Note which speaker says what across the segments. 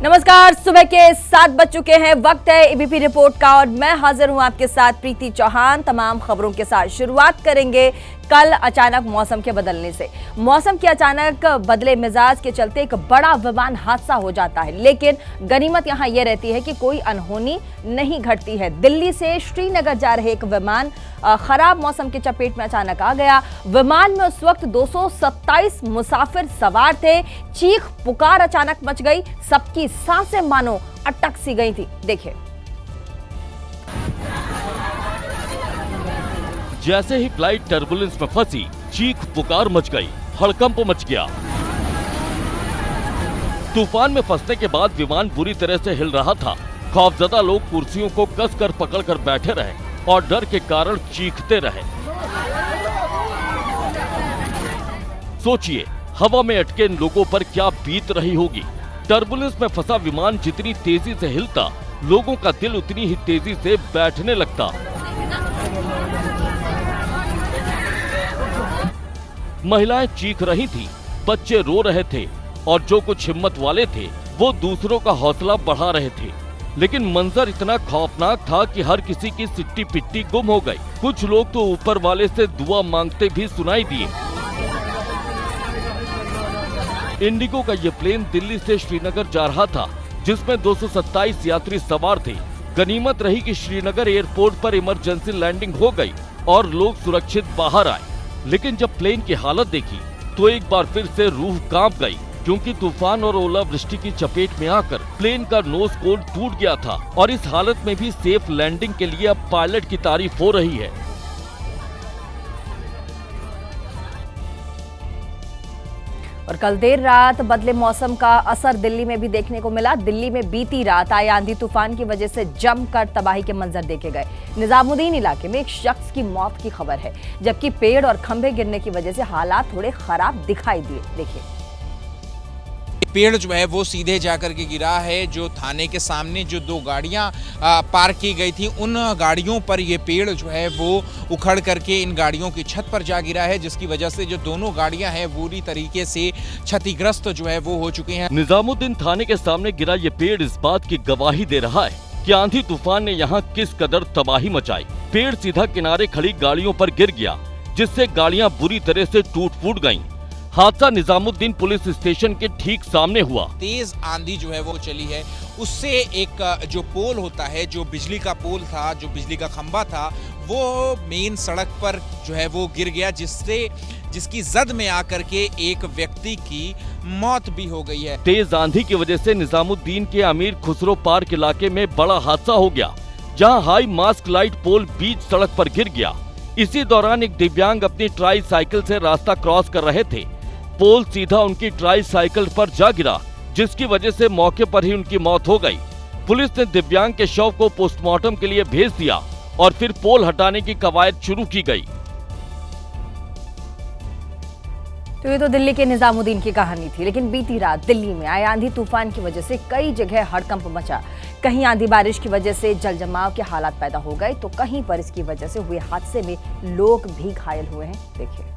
Speaker 1: नमस्कार, सुबह के 7 बज चुके हैं। वक्त है एबीपी रिपोर्ट का और मैं हाजिर हूं आपके साथ प्रीति चौहान। तमाम खबरों के साथ शुरुआत करेंगे कल अचानक मौसम के बदलने से। मौसम के अचानक बदले मिजाज के चलते एक बड़ा विमान हादसा हो जाता है, लेकिन गनीमत यहां यह रहती है कि कोई अनहोनी नहीं घटती है। दिल्ली से श्रीनगर जा रहे एक विमान खराब मौसम की चपेट में अचानक आ गया। विमान में उस वक्त 227 मुसाफिर सवार थे। चीख पुकार अचानक मच गई, सबकी सांसें मानो अटक सी गई थी। देखिए,
Speaker 2: जैसे ही फ्लाइट टर्बुलेंस में फंसी, चीख पुकार मच गई, हड़कंप मच गया। तूफान में फंसने के बाद विमान बुरी तरह से हिल रहा था। खौफजदा लोग कुर्सियों को कसकर पकड़कर बैठे रहे और डर के कारण चीखते रहे। सोचिए, हवा में अटके इन लोगों पर क्या बीत रही होगी। टर्बुलेंस में फंसा विमान जितनी तेजी से हिलता, लोगों का दिल उतनी ही तेजी से बैठने लगता। महिलाएं चीख रही थीं, बच्चे रो रहे थे और जो कुछ हिम्मत वाले थे वो दूसरों का हौसला बढ़ा रहे थे। लेकिन मंजर इतना खौफनाक था कि हर किसी की सिट्टी पिट्टी गुम हो गई। कुछ लोग तो ऊपर वाले से दुआ मांगते भी सुनाई दिए। इंडिगो का ये प्लेन दिल्ली से श्रीनगर जा रहा था, जिसमें 227 यात्री सवार थे। गनीमत रही कि श्रीनगर एयरपोर्ट पर इमरजेंसी लैंडिंग हो गई और लोग सुरक्षित बाहर आए। लेकिन जब प्लेन की हालत देखी तो एक बार फिर से रूह कांप गई, क्योंकि तूफान और ओलावृष्टि की चपेट में आकर प्लेन का नोज कोन टूट गया था और इस हालत में भी सेफ लैंडिंग के लिए अब पायलट की तारीफ हो रही है।
Speaker 1: और कल देर रात बदले मौसम का असर दिल्ली में भी देखने को मिला। दिल्ली में बीती रात आए आंधी तूफान की वजह से जमकर तबाही के मंजर देखे गए। निजामुद्दीन इलाके में एक शख्स की मौत की खबर है, जबकि पेड़ और खंभे गिरने की वजह से हालात थोड़े खराब दिखाई दिए। देखिए,
Speaker 3: पेड़ जो है वो सीधे जाकर के गिरा है। जो थाने के सामने जो 2 गाड़ियां पार्क की गई थी, उन गाड़ियों पर ये पेड़ जो है वो उखड़ करके इन गाड़ियों की छत पर जा गिरा है, जिसकी वजह से जो दोनों गाड़ियां हैं बुरी तरीके से क्षतिग्रस्त जो है वो हो चुकी हैं।
Speaker 2: निजामुद्दीन थाने के सामने गिरा ये पेड़ इस बात की गवाही दे रहा है कि आंधी तूफान ने यहाँ किस कदर तबाही मचाई। पेड़ सीधा किनारे खड़ी गाड़ियों पर गिर गया, जिससे गाड़ियां बुरी तरह से टूट फूट गयीं। हादसा निजामुद्दीन पुलिस स्टेशन के ठीक सामने हुआ।
Speaker 3: तेज आंधी जो है वो चली है, उससे एक जो पोल होता है, जो बिजली का पोल था, जो बिजली का खंभा था, वो मेन सड़क पर जो है वो गिर गया, जिसकी जद में आकर के एक व्यक्ति की मौत भी हो गई है।
Speaker 2: तेज आंधी की वजह से निजामुद्दीन के अमीर खुसरो पार्क इलाके में बड़ा हादसा हो गया, जहां हाई मास्क लाइट पोल बीच सड़क पर गिर गया। इसी दौरान एक दिव्यांग अपनी ट्राई साइकिल से रास्ता क्रॉस कर रहे थे। पोल सीधा उनकी ट्राई साइकिल पर जा गिरा, जिसकी वजह से मौके पर ही उनकी मौत हो गई। पुलिस ने दिव्यांग के शव को पोस्टमार्टम के लिए भेज दिया और फिर पोल हटाने की कवायद शुरू की गई।
Speaker 1: तो ये तो दिल्ली के निजामुद्दीन की कहानी थी, लेकिन बीती रात दिल्ली में आए आंधी तूफान की वजह से कई जगह हड़कंप मचा। कहीं आंधी बारिश की वजह से जल जमाव के हालात पैदा हो गए, तो कहीं पर इसकी वजह से हुए हादसे में लोग भी घायल हुए हैं। देखिए,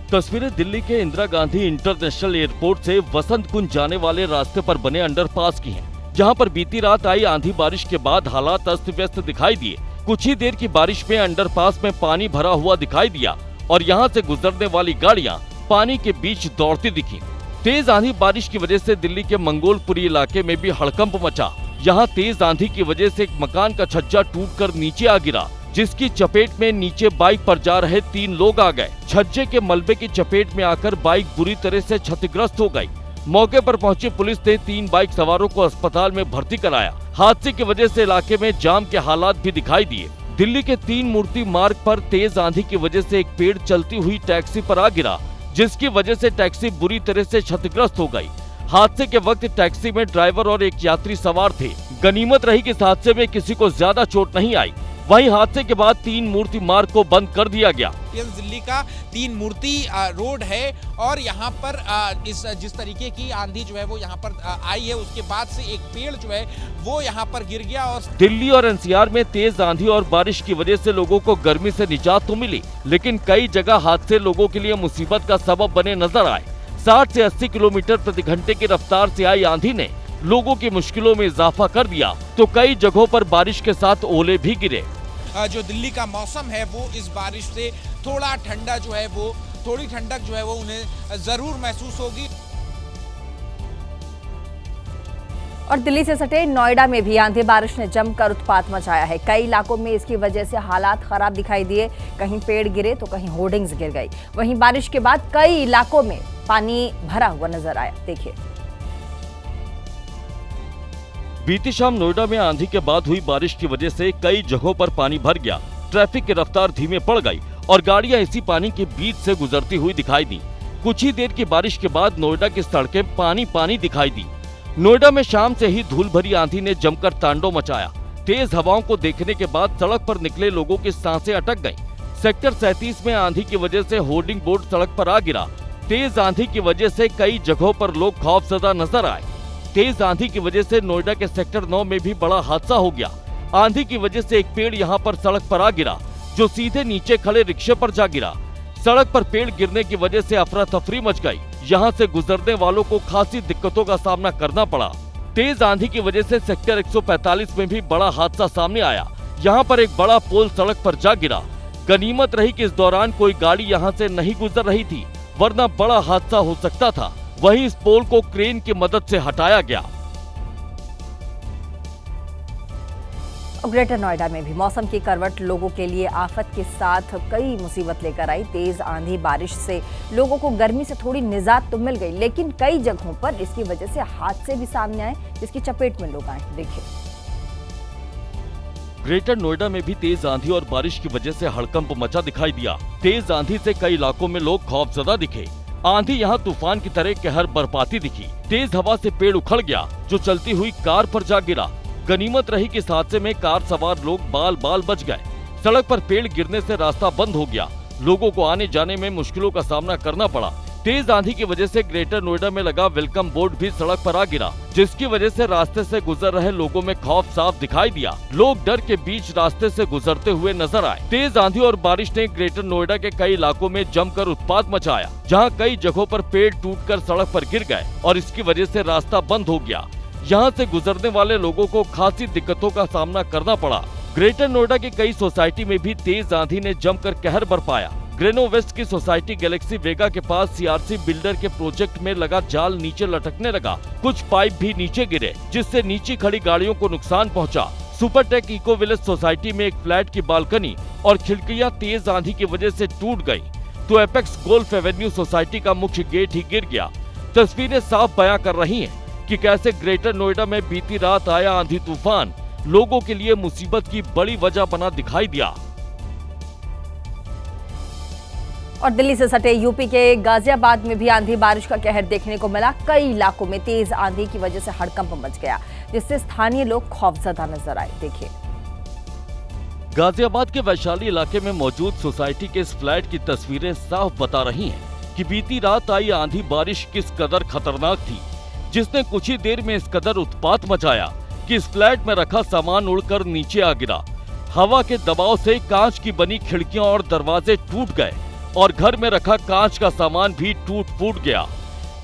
Speaker 2: तस्वीरें दिल्ली के इंदिरा गांधी इंटरनेशनल एयरपोर्ट से वसंत कुंज जाने वाले रास्ते पर बने अंडरपास की हैं, जहां पर बीती रात आई आंधी बारिश के बाद हालात अस्त व्यस्त दिखाई दिए। कुछ ही देर की बारिश में अंडरपास में पानी भरा हुआ दिखाई दिया और यहां से गुजरने वाली गाड़ियां पानी के बीच दौड़ती दिखी। तेज आंधी बारिश की वजह से दिल्ली के मंगोलपुरी इलाके में भी हड़कंप मचा। यहाँ तेज आंधी की वजह से एक मकान का छज्जा टूटकर नीचे आ गिरा, जिसकी चपेट में नीचे बाइक पर जा रहे 3 लोग आ गए। छज्जे के मलबे की चपेट में आकर बाइक बुरी तरह से क्षतिग्रस्त हो गई। मौके पर पहुंची पुलिस ने 3 बाइक सवारों को अस्पताल में भर्ती कराया। हादसे की वजह से इलाके में जाम के हालात भी दिखाई दिए। दिल्ली के 3 मूर्ति मार्ग पर तेज आंधी की वजह से एक पेड़ चलती हुई टैक्सी पर आ गिरा, जिसकी वजह से टैक्सी बुरी तरह से क्षतिग्रस्त हो गई। हादसे के वक्त टैक्सी में ड्राइवर और एक यात्री सवार थे। गनीमत रही कि इस हादसे में किसी को ज्यादा चोट नहीं आई। वहीं हादसे के बाद 3 मूर्ति मार्ग को बंद कर दिया गया।
Speaker 3: दिल्ली का 3 मूर्ति रोड है और यहाँ पर जिस तरीके की आंधी जो है वो यहाँ पर आई है, उसके बाद से एक पेड़ जो है वो यहाँ पर गिर गया। और
Speaker 2: दिल्ली और एनसीआर में तेज आंधी और बारिश की वजह से लोगों को गर्मी से निजात तो मिली, लेकिन कई जगह हादसे लोगों के लिए मुसीबत का सबब बने नजर आए। 60 से 80 किलोमीटर प्रति घंटे की रफ्तार से आई आंधी ने लोगों की मुश्किलों में इजाफा कर दिया तो कई जगहों पर बारिश के साथ ओले भी गिरे।
Speaker 3: जो दिल्ली का मौसम है वो इस बारिश से थोड़ा ठंडा जो है वो थोड़ी ठंडक जो है वो उन्हें जरूर महसूस होगी।
Speaker 1: और दिल्ली से सटे नोएडा में भी आंधी बारिश ने जमकर उत्पात मचाया है। कई इलाकों में इसकी वजह से हालात खराब दिखाई दिए, कहीं पेड़ गिरे तो कहीं होर्डिंग्स गिर गई। वहीं बारिश के बाद कई इलाकों में पानी भरा हुआ नजर आया। देखिए,
Speaker 2: बीती शाम नोएडा में आंधी के बाद हुई बारिश की वजह से कई जगहों पर पानी भर गया, ट्रैफिक की रफ्तार धीमे पड़ गई और गाड़ियां इसी पानी के बीच से गुजरती हुई दिखाई दी। कुछ ही देर की बारिश के बाद नोएडा की सड़कें पानी पानी दिखाई दी। नोएडा में शाम से ही धूल भरी आंधी ने जमकर तांडव मचाया। तेज हवाओं को देखने के बाद सड़क पर निकले लोगों की सांसें अटक गईं। सेक्टर 37 में आंधी की वजह से होर्डिंग बोर्ड सड़क पर आ गिरा। तेज आंधी की वजह से कई जगहों पर लोग खौफजदा नजर आए। तेज आंधी की वजह से नोएडा के सेक्टर 9 में भी बड़ा हादसा हो गया। आंधी की वजह से एक पेड़ यहां पर सड़क पर आ गिरा जो सीधे नीचे खड़े रिक्शे पर जा गिरा। सड़क पर पेड़ गिरने की वजह से अफरा तफरी मच गई। यहां से गुजरने वालों को खासी दिक्कतों का सामना करना पड़ा। तेज आंधी की वजह से सेक्टर 145 में भी बड़ा हादसा सामने आया। यहां पर एक बड़ा पोल सड़क पर जा गिरा। गनीमत रही कि इस दौरान कोई गाड़ी यहां से नहीं गुजर रही थी, वरना बड़ा हादसा हो सकता था। वहीं इस पोल को क्रेन की मदद से हटाया गया।
Speaker 1: ग्रेटर नोएडा में भी मौसम की करवट लोगों के लिए आफत के साथ कई मुसीबत लेकर आई। तेज आंधी बारिश से लोगों को गर्मी से थोड़ी निजात तो मिल गई, लेकिन कई जगहों पर इसकी वजह से हादसे भी सामने आए जिसकी चपेट में लोग आए। देखिए,
Speaker 2: ग्रेटर नोएडा में भी तेज आंधी और बारिश की वजह से हड़कंप मचा दिखाई दिया। तेज आंधी से कई इलाकों में लोग खौफजदा दिखे। आंधी यहाँ तूफान की तरह कहर बरपाती दिखी। तेज हवा से पेड़ उखड़ गया जो चलती हुई कार पर जा गिरा। गनीमत रही कि इस हादसे में कार सवार लोग बाल बाल बच गए। सड़क पर पेड़ गिरने से रास्ता बंद हो गया। लोगों को आने जाने में मुश्किलों का सामना करना पड़ा। तेज आंधी की वजह से ग्रेटर नोएडा में लगा वेलकम बोर्ड भी सड़क पर आ गिरा, जिसकी वजह से रास्ते से गुजर रहे लोगों में खौफ साफ दिखाई दिया। लोग डर के बीच रास्ते से गुजरते हुए नजर आए। तेज आंधी और बारिश ने ग्रेटर नोएडा के कई इलाकों में जमकर उत्पात मचाया, जहां कई जगहों पर पेड़ टूटकर सड़क पर गिर गए और इसकी वजह से रास्ता बंद हो गया। यहाँ से गुजरने वाले लोगों को खासी दिक्कतों का सामना करना पड़ा। ग्रेटर नोएडा की कई सोसाइटी में भी तेज आंधी ने जमकर कहर बरपाया। ग्रेनो वेस्ट की सोसाइटी गैलेक्सी वेगा के पास सीआरसी बिल्डर के प्रोजेक्ट में लगा जाल नीचे लटकने लगा। कुछ पाइप भी नीचे गिरे, जिससे नीचे खड़ी गाड़ियों को नुकसान पहुंचा। सुपरटेक इको विलेज सोसाइटी में एक फ्लैट की बालकनी और खिड़कियां तेज आंधी की वजह से टूट गयी, तो एपेक्स गोल्फ एवेन्यू सोसाइटी का मुख्य गेट ही गिर गया। तस्वीरें साफ बयां कर रही है कि कैसे ग्रेटर नोएडा में बीती रात आया आंधी तूफान लोगों के लिए मुसीबत की बड़ी वजह बना दिखाई दिया।
Speaker 1: और दिल्ली से सटे यूपी के गाजियाबाद में भी आंधी बारिश का कहर देखने को मिला। कई इलाकों में तेज आंधी की वजह से हड़कंप मच गया, जिससे स्थानीय लोग खौफजदा नजर आए। देखिए,
Speaker 2: गाजियाबाद के वैशाली इलाके में मौजूद सोसाइटी के इस फ्लैट की तस्वीरें साफ बता रही हैं कि बीती रात आई आंधी बारिश किस कदर खतरनाक थी, जिसने कुछ ही देर में इस कदर उत्पात मचाया कि इस फ्लैट में रखा सामान उड़कर नीचे आ गिरा। हवा के दबाव से कांच की बनी खिड़कियां और दरवाजे टूट गए और घर में रखा कांच का सामान भी टूट फूट गया।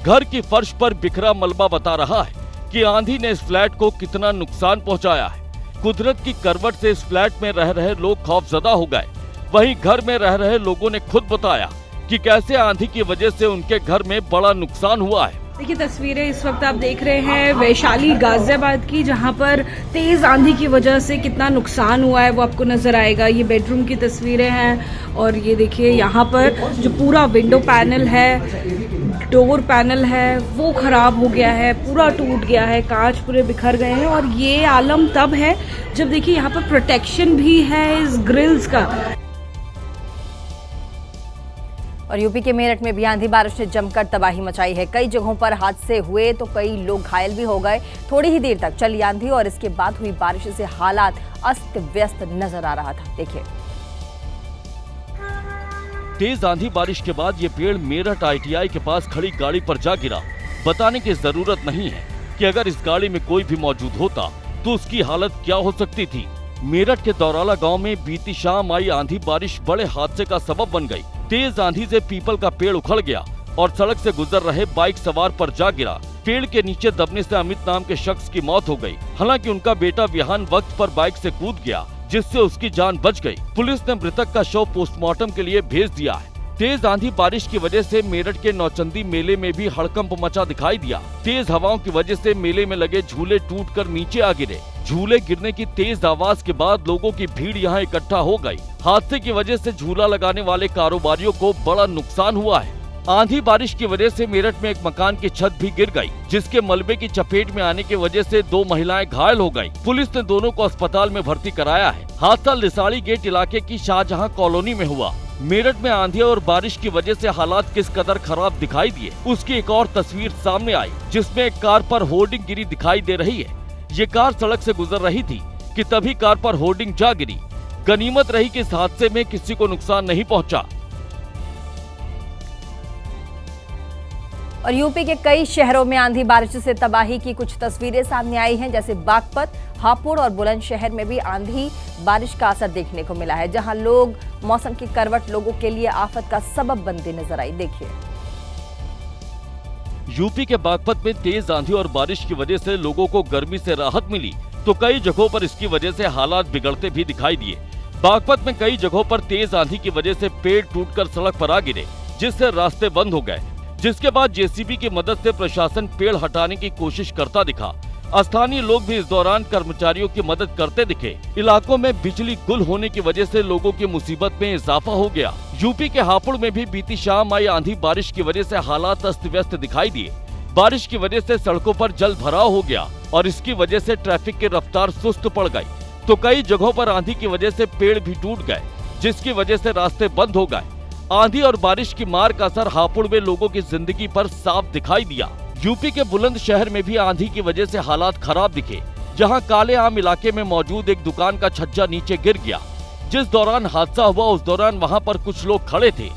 Speaker 2: घर की फर्श पर बिखरा मलबा बता रहा है कि आंधी ने इस फ्लैट को कितना नुकसान पहुंचाया है। कुदरत की करवट से इस फ्लैट में रह रहे लोग खौफजदा हो गए। वहीं घर में रह रहे लोगों ने खुद बताया कि कैसे आंधी की वजह से उनके घर में बड़ा नुकसान हुआ है।
Speaker 4: देखिए, तस्वीरें इस वक्त आप देख रहे हैं वैशाली गाजियाबाद की, जहां पर तेज आंधी की वजह से कितना नुकसान हुआ है वो आपको नजर आएगा। ये बेडरूम की तस्वीरें हैं और ये देखिए यहाँ पर जो पूरा विंडो पैनल है, डोर पैनल है, वो खराब हो गया है, पूरा टूट गया है, कांच पूरे बिखर गए हैं। और ये आलम तब है जब देखिए यहाँ पर प्रोटेक्शन भी है इस ग्रिल्स का।
Speaker 1: और यूपी के मेरठ में भी आंधी बारिश ने जमकर तबाही मचाई है। कई जगहों पर हादसे हुए तो कई लोग घायल भी हो गए। थोड़ी ही देर तक चली आंधी और इसके बाद हुई बारिश से हालात अस्त व्यस्त नजर आ रहा था। देखिए,
Speaker 2: तेज आंधी बारिश के बाद ये पेड़ मेरठ ITI के पास खड़ी गाड़ी पर जा गिरा। बताने की जरूरत नहीं है कि अगर इस गाड़ी में कोई भी मौजूद होता तो उसकी हालत क्या हो सकती थी। मेरठ के दौराला गांव में बीती शाम आई आंधी बारिश बड़े हादसे का सबब बन गई। तेज आंधी से पीपल का पेड़ उखड़ गया और सड़क से गुजर रहे बाइक सवार पर जा गिरा। पेड़ के नीचे दबने से अमित नाम के शख्स की मौत हो गई। हालांकि उनका बेटा विहान वक्त पर बाइक से कूद गया, जिससे उसकी जान बच गई। पुलिस ने मृतक का शव पोस्टमार्टम के लिए भेज दिया है। तेज आंधी बारिश की वजह से मेरठ के नौचंदी मेले में भी हड़कंप मचा दिखाई दिया। तेज हवाओं की वजह से मेले में लगे झूले टूटकर नीचे आ गिरे। झूले गिरने की तेज आवाज के बाद लोगों की भीड़ यहाँ इकट्ठा हो गई। हादसे की वजह से झूला लगाने वाले कारोबारियों को बड़ा नुकसान हुआ है। आंधी बारिश की वजह से मेरठ में एक मकान की छत भी गिर गई, जिसके मलबे की चपेट में आने की वजह से 2 महिलाएं घायल हो गयी। पुलिस ने दोनों को अस्पताल में भर्ती कराया है। हादसा लिसाड़ी गेट इलाके की शाहजहां कॉलोनी में हुआ। मेरठ में आंधी और बारिश की वजह से हालात किस कदर खराब दिखाई दिए, उसकी एक और तस्वीर सामने आई, जिसमें एक कार पर होर्डिंग गिरी दिखाई दे रही है। ये कार सड़क से गुजर रही थी कि तभी कार पर होर्डिंग जा गिरी। गनीमत रही कि इस हादसे में किसी को नुकसान नहीं पहुंचा।
Speaker 1: और यूपी के कई शहरों में आंधी बारिश से तबाही की कुछ तस्वीरें सामने आई हैं, जैसे बागपत, हापुड़ और बुलंदशहर में भी आंधी बारिश का असर देखने को मिला है, जहां लोग मौसम की करवट लोगों के लिए आफत का सबब बनती नजर आई। देखिए,
Speaker 2: यूपी के बागपत में तेज आंधी और बारिश की वजह से लोगों को गर्मी से राहत मिली, तो कई जगहों पर इसकी वजह से हालात बिगड़ते भी दिखाई दिए। बागपत में कई जगहों पर तेज आंधी की वजह से पेड़ टूटकर सड़क पर आ गिरे, जिससे रास्ते बंद हो गए। जिसके बाद जेसीबी की मदद से प्रशासन पेड़ हटाने की कोशिश करता दिखा। स्थानीय लोग भी इस दौरान कर्मचारियों की मदद करते दिखे। इलाकों में बिजली गुल होने की वजह से लोगों की मुसीबत में इजाफा हो गया। यूपी के हापुड़ में भी बीती शाम आई आंधी बारिश की वजह से हालात अस्त व्यस्त दिखाई दिए। बारिश की वजह से सड़कों पर जल भराव हो गया और इसकी वजह से ट्रैफिक की रफ्तार सुस्त पड़ गई, तो कई जगहों पर आंधी की वजह से पेड़ भी टूट गए, जिसकी वजह से रास्ते बंद हो गए। आंधी और बारिश की मार का असर हापुड़ में लोगों की जिंदगी पर साफ दिखाई दिया। यूपी के बुलंदशहर में भी आंधी की वजह से हालात खराब दिखे, जहां काले आम इलाके में मौजूद एक दुकान का छज्जा नीचे गिर गया। जिस दौरान हादसा हुआ उस दौरान वहां पर कुछ लोग खड़े थे।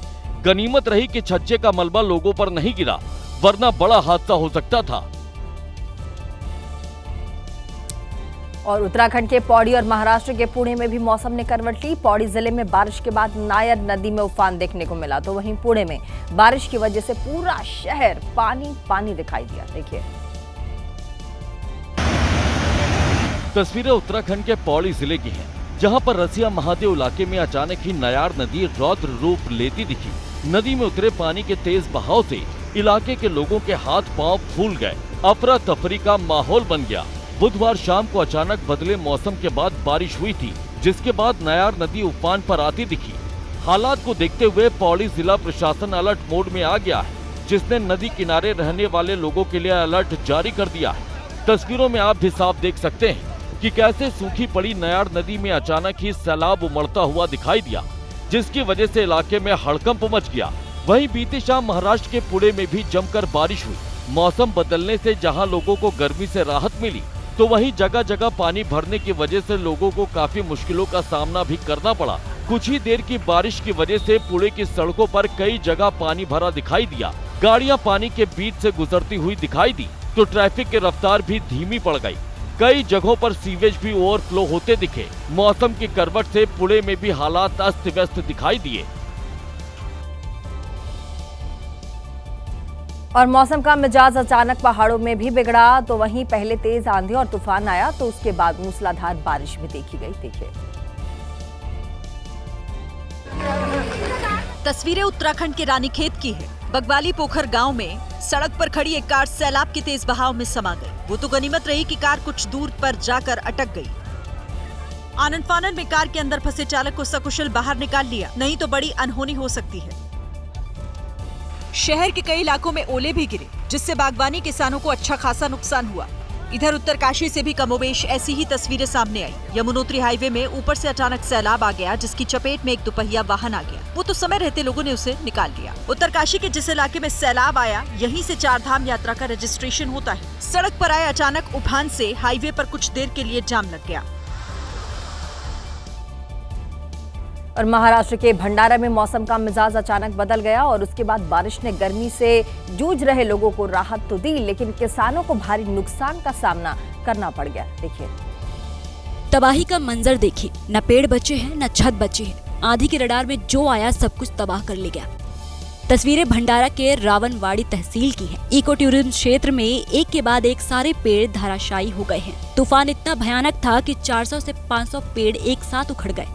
Speaker 2: गनीमत रही कि छज्जे का मलबा लोगों पर नहीं गिरा, वरना बड़ा हादसा हो सकता था।
Speaker 1: और उत्तराखंड के पौड़ी और महाराष्ट्र के पुणे में भी मौसम ने करवट ली। पौड़ी जिले में बारिश के बाद नायर नदी में उफान देखने को मिला, तो वहीं पुणे में बारिश की वजह से पूरा शहर पानी पानी दिखाई दिया। देखिए,
Speaker 2: तस्वीरें उत्तराखंड के पौड़ी जिले की हैं, जहां पर रसिया महादेव इलाके में अचानक ही नायर नदी रौद्र रूप लेती दिखी। नदी में उतरे पानी के तेज बहाव से इलाके के लोगों के हाथ पांव फूल गए। अफरा तफरी का माहौल बन गया। बुधवार शाम को अचानक बदले मौसम के बाद बारिश हुई थी, जिसके बाद नायर नदी उफान पर आती दिखी। हालात को देखते हुए पौड़ी जिला प्रशासन अलर्ट मोड में आ गया है, जिसने नदी किनारे रहने वाले लोगों के लिए अलर्ट जारी कर दिया है। तस्वीरों में आप भी साफ देख सकते हैं कि कैसे सूखी पड़ी नायर नदी में अचानक ही सैलाब उमड़ता हुआ दिखाई दिया, जिसकी वजह से इलाके में हड़कंप मच गया। वहीं बीती शाम महाराष्ट्र के पुणे में भी जमकर बारिश हुई। मौसम बदलने से जहां लोगों को गर्मी से राहत मिली, तो वहीं जगह जगह पानी भरने की वजह से लोगों को काफी मुश्किलों का सामना भी करना पड़ा। कुछ ही देर की बारिश की वजह से पुणे की सड़कों पर कई जगह पानी भरा दिखाई दिया। गाड़ियां पानी के बीच से गुजरती हुई दिखाई दी, तो ट्रैफिक की रफ्तार भी धीमी पड़ गई। कई जगहों पर सीवेज भी ओवरफ्लो होते दिखे। मौसम की करवट से पुणे में भी हालात अस्त व्यस्त दिखाई दिए।
Speaker 1: और मौसम का मिजाज अचानक पहाड़ों में भी बिगड़ा, तो वहीं पहले तेज आंधी और तूफान आया, तो उसके बाद मूसलाधार बारिश भी देखी गई। देखिए,
Speaker 5: तस्वीरें उत्तराखंड के रानीखेत की है। बगवाली पोखर गांव में सड़क पर खड़ी एक कार सैलाब के तेज बहाव में समा गई। वो तो गनीमत रही कि कार कुछ दूर पर जाकर अटक गई। आनन फानन में कार के अंदर फंसे चालक को सकुशल बाहर निकाल लिया, नहीं तो बड़ी अनहोनी हो सकती है। शहर के कई इलाकों में ओले भी गिरे, जिससे बागवानी किसानों को अच्छा खासा नुकसान हुआ। इधर उत्तरकाशी से भी कमोबेश ऐसी ही तस्वीरें सामने आई। यमुनोत्री हाईवे में ऊपर से अचानक सैलाब आ गया, जिसकी चपेट में एक दुपहिया वाहन आ गया। वो तो समय रहते लोगों ने उसे निकाल लिया। उत्तरकाशी के जिस इलाके में सैलाब आया, यहीं से 4 धाम यात्रा का रजिस्ट्रेशन होता है। सड़क पर आए अचानक उफान से हाईवे पर कुछ देर के लिए जाम लग गया।
Speaker 1: और महाराष्ट्र के भंडारा में मौसम का मिजाज अचानक बदल गया और उसके बाद बारिश ने गर्मी से जूझ रहे लोगों को राहत तो दी, लेकिन किसानों को भारी नुकसान का सामना करना पड़ गया। देखिए,
Speaker 6: तबाही का मंजर देखिए, न पेड़ बचे हैं न छत बची है। आंधी के रडार में जो आया सब कुछ तबाह कर ले गया। तस्वीरें भंडारा के रावणवाड़ी तहसील की हैं। इको टूरिज्म क्षेत्र में एक के बाद एक सारे पेड़ धराशायी हो गए हैं। तूफान इतना भयानक था कि 400 से 500 पेड़ एक साथ उखड़ गए।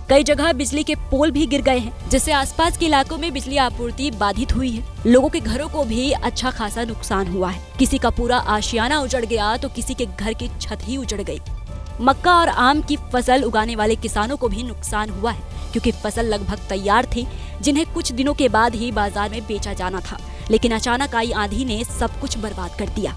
Speaker 6: कई जगह बिजली के पोल भी गिर गए हैं, जिससे आसपास के इलाकों में बिजली आपूर्ति बाधित हुई है। लोगों के घरों को भी अच्छा खासा नुकसान हुआ है। किसी का पूरा आशियाना उजड़ गया तो किसी के घर की छत ही उजड़ गई। मक्का और आम की फसल उगाने वाले किसानों को भी नुकसान हुआ है, क्योंकि फसल लगभग तैयार थी, जिन्हें कुछ दिनों के बाद ही बाजार में बेचा जाना था। लेकिन अचानक आई आंधी ने सब कुछ बर्बाद कर दिया।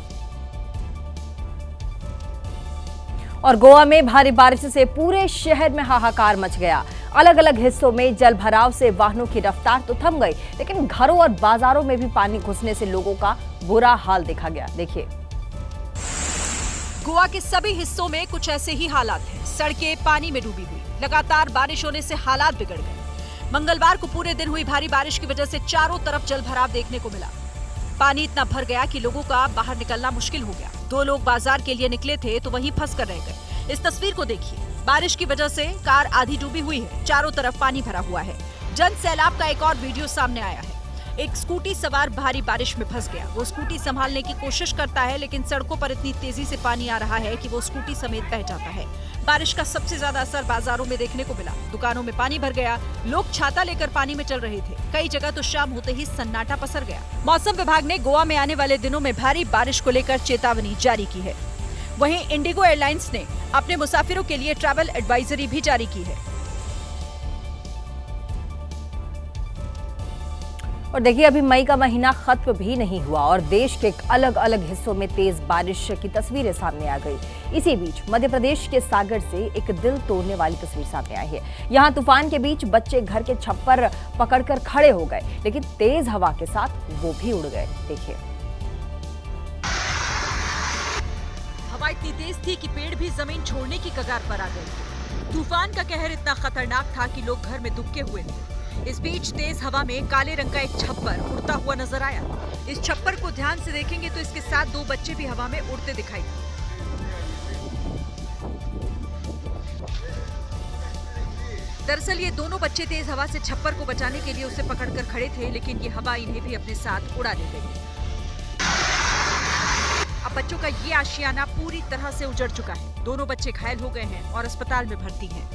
Speaker 1: और गोवा में भारी बारिश से पूरे शहर में हाहाकार मच गया। अलग अलग हिस्सों में जल भराव से वाहनों की रफ्तार तो थम गई, लेकिन घरों और बाजारों में भी पानी घुसने से लोगों का बुरा हाल देखा गया। देखिए,
Speaker 5: गोवा के सभी हिस्सों में कुछ ऐसे ही हालात हैं। सड़कें पानी में डूबी हुई, लगातार बारिश होने से हालात बिगड़ गए। मंगलवार को पूरे दिन हुई भारी बारिश की वजह से चारों तरफ जल भराव देखने को मिला। पानी इतना भर गया कि लोगों का बाहर निकलना मुश्किल हो गया। 2 लोग बाजार के लिए निकले थे तो वहीं फंस कर रह गए। इस तस्वीर को देखिए, बारिश की वजह से कार आधी डूबी हुई है, चारों तरफ पानी भरा हुआ है। जन सैलाब का एक और वीडियो सामने आया है। एक स्कूटी सवार भारी बारिश में फंस गया। वो स्कूटी संभालने की कोशिश करता है, लेकिन सड़कों पर इतनी तेजी से पानी आ रहा है कि वो स्कूटी समेत बह जाता है। बारिश का सबसे ज्यादा असर बाजारों में देखने को मिला। दुकानों में पानी भर गया, लोग छाता लेकर पानी में चल रहे थे। कई जगह तो शाम होते ही सन्नाटा पसर गया। मौसम विभाग ने गोवा में आने वाले दिनों में भारी बारिश को लेकर चेतावनी जारी की है। वहीं इंडिगो एयरलाइंस ने अपने मुसाफिरों के लिए ट्रैवल एडवाइजरी भी जारी की है।
Speaker 1: और देखिए, अभी मई का महीना खत्म भी नहीं हुआ और देश के अलग अलग हिस्सों में तेज बारिश की तस्वीरें सामने आ गई। इसी बीच मध्य प्रदेश के सागर से एक दिल तोड़ने वाली तस्वीर सामने आई है। यहाँ तूफान के बीच बच्चे घर के छप्पर पकड़कर खड़े हो गए, लेकिन तेज हवा के साथ वो भी उड़ गए। देखिए,
Speaker 5: हवा इतनी तेज थी कि पेड़ भी जमीन छोड़ने की कगार पर आ गए। तूफान का कहर इतना खतरनाक था कि लोग घर में दुबके हुए थे। इस बीच तेज हवा में काले रंग का एक छप्पर उड़ता हुआ नजर आया। इस छप्पर को ध्यान से देखेंगे तो इसके साथ 2 बच्चे भी हवा में उड़ते दिखाई दिए। दरअसल ये दोनों बच्चे तेज हवा से छप्पर को बचाने के लिए उसे पकड़कर खड़े थे, लेकिन ये हवा इन्हें भी अपने साथ उड़ा ले गई। अब बच्चों का ये आशियाना पूरी तरह से उजड़ चुका है। दोनों बच्चे घायल हो गए हैं और अस्पताल में भर्ती हैं।